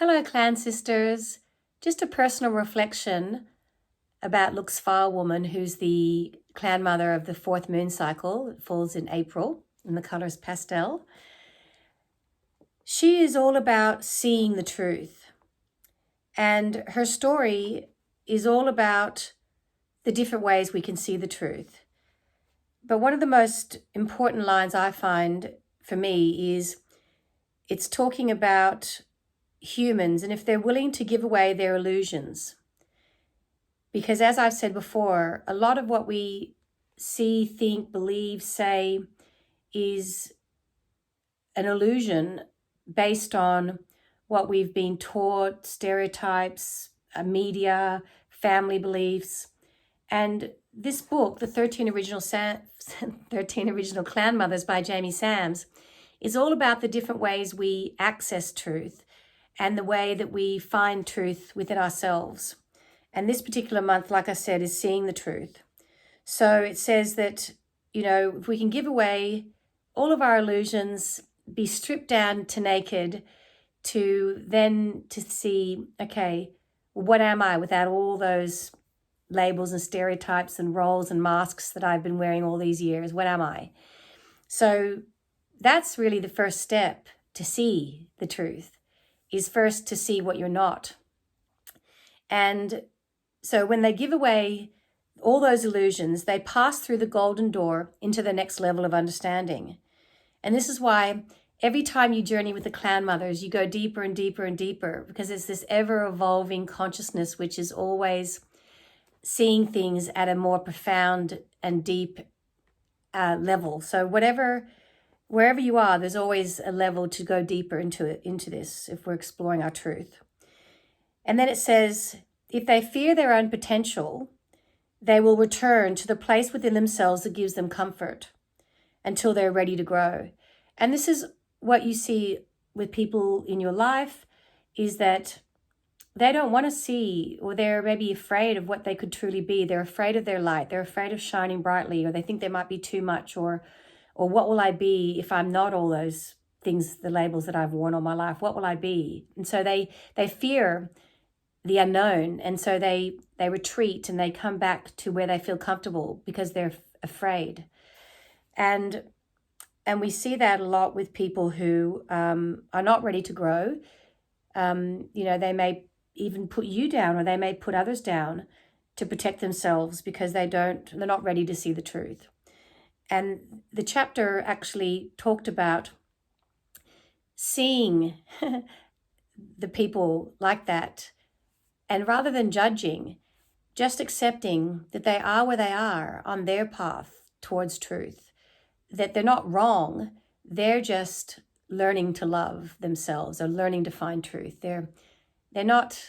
Hello, clan sisters. Just a personal reflection about Lux Far Woman, who's the clan mother of the fourth moon cycle. It falls in April, and the color is pastel. She is all about seeing the truth, and her story is all about the different ways we can see the truth. But one of the most important lines I find for me is it's talking about humans and if they're willing to give away their illusions. Because as I've said before, a lot of what we see, think, believe, say is an illusion based on what we've been taught, stereotypes, media, family beliefs. And this book, The 13 Original Clan Mothers by Jamie Sams, is all about the different ways we access truth and the way that we find truth within ourselves. And this particular month, like I said, is seeing the truth. So it says that, if we can give away all of our illusions, be stripped down to naked, to see, okay, what am I without all those labels and stereotypes and roles and masks that I've been wearing all these years? What am I? So that's really the first step to see the truth, is first to see what you're not. And so when they give away all those illusions, they pass through the golden door into the next level of understanding. And this is why every time you journey with the clan mothers, you go deeper and deeper and deeper, because it's this ever-evolving consciousness which is always seeing things at a more profound and deep level. So wherever you are, there's always a level to go deeper into this if we're exploring our truth. And then it says, if they fear their own potential, they will return to the place within themselves that gives them comfort until they're ready to grow. And this is what you see with people in your life, is that they don't want to see, or they're maybe afraid of what they could truly be. They're afraid of their light. They're afraid of shining brightly, or they think they might be too much, or what will I be if I'm not all those things, the labels that I've worn all my life? What will I be? And so they fear the unknown, and so they retreat and they come back to where they feel comfortable because they're afraid. And we see that a lot with people who are not ready to grow. They may even put you down, or they may put others down to protect themselves because they're not ready to see the truth. And the chapter actually talked about seeing the people like that, and rather than judging, just accepting that they are where they are on their path towards truth, that they're not wrong, they're just learning to love themselves or learning to find truth. They're not,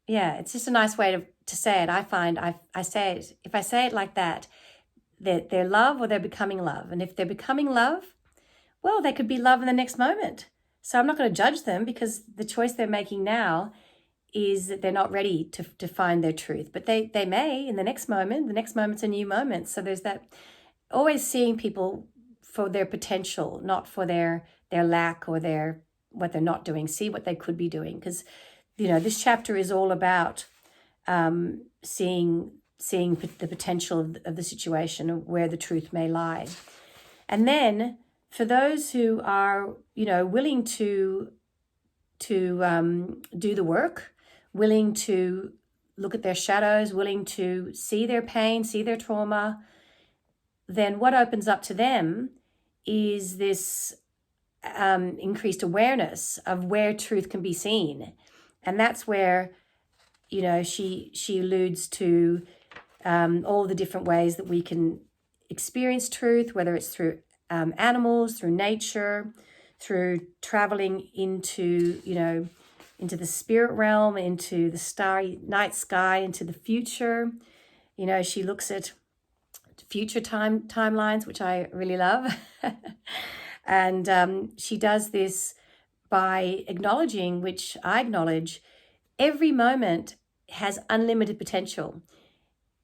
it's just a nice way to say it. I find I say it, if I say it like that they're love or they're becoming love. And if they're becoming love, well, they could be love in the next moment. So I'm not going to judge them, because the choice they're making now is that they're not ready to find their truth. But they may in the next moment. The next moment's a new moment. So there's that, always seeing people for their potential, not for their lack or what they're not doing. See what they could be doing. Because, this chapter is all about seeing the potential of the situation, and where the truth may lie. And then for those who are, willing to do the work, willing to look at their shadows, willing to see their pain, see their trauma, then what opens up to them is this increased awareness of where truth can be seen. And that's where, she alludes to all the different ways that we can experience truth, whether it's through animals, through nature, through traveling into the spirit realm, into the starry night sky, into the future. She looks at future timelines, which I really love. And she does this by acknowledging, which I acknowledge, every moment has unlimited potential.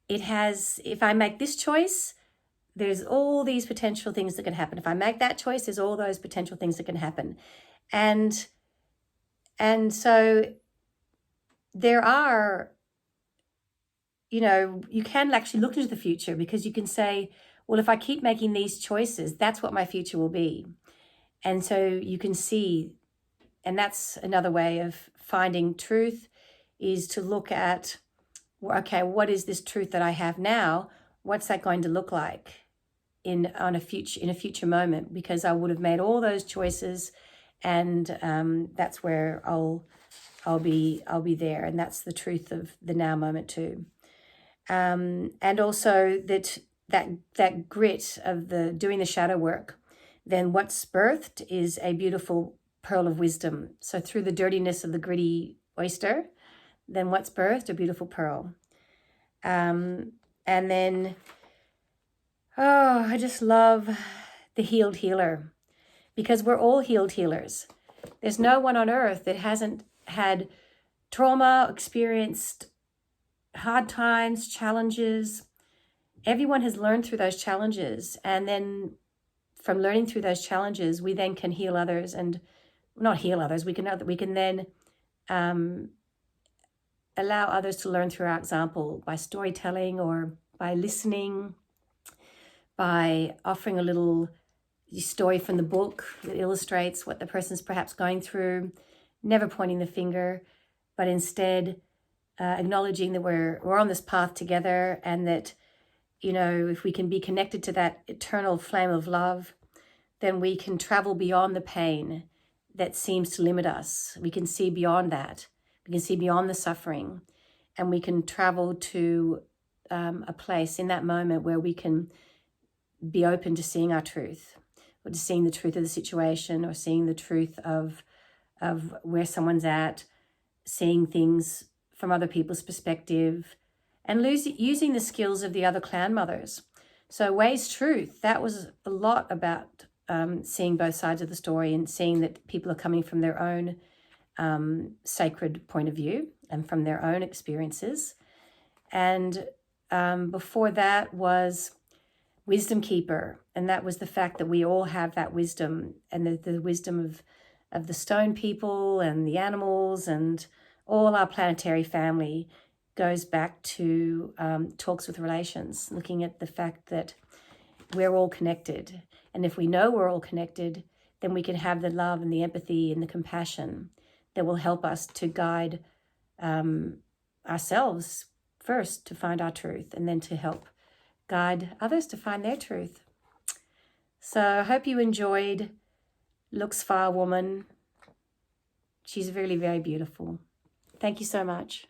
It has, if I make this choice, there's all these potential things that can happen. If I make that choice, there's all those potential things that can happen. And And so there are, you can actually look into the future, because you can say, well, if I keep making these choices, that's what my future will be. And so you can see, and that's another way of finding truth, is to look at, okay, what is this truth that I have now? What's that going to look like in a future moment? Because I would have made all those choices, and that's where I'll be there, and that's the truth of the now moment too. And also that grit of the doing the shadow work, then what's birthed is a beautiful pearl of wisdom. So through the dirtiness of the gritty oyster, then what's birthed? A beautiful pearl. And then, I just love the healed healer, because we're all healed healers. There's no one on earth that hasn't had trauma, experienced hard times, challenges. Everyone has learned through those challenges. And then from learning through those challenges, we then can heal others, and not heal others. We can then allow others to learn through our example, by storytelling, or by listening, by offering a little story from the book that illustrates what the person's perhaps going through, never pointing the finger, but instead acknowledging that we're on this path together, and that, if we can be connected to that eternal flame of love, then we can travel beyond the pain that seems to limit us. We can see beyond that. We can see beyond the suffering, and we can travel to a place in that moment where we can be open to seeing our truth, or to seeing the truth of the situation, or seeing the truth of where someone's at, seeing things from other people's perspective, and using the skills of the other clan mothers. So Way's truth, that was a lot about seeing both sides of the story, and seeing that people are coming from their own sacred point of view and from their own experiences. And before that was Wisdom Keeper, and that was the fact that we all have that wisdom, and the wisdom of the stone people and the animals and all our planetary family goes back to Talks with Relations, looking at the fact that we're all connected. And if we know we're all connected, then we can have the love and the empathy and the compassion that will help us to guide ourselves first to find our truth, and then to help guide others to find their truth. So I hope you enjoyed Looks Fire Woman. She's really very beautiful. Thank you so much.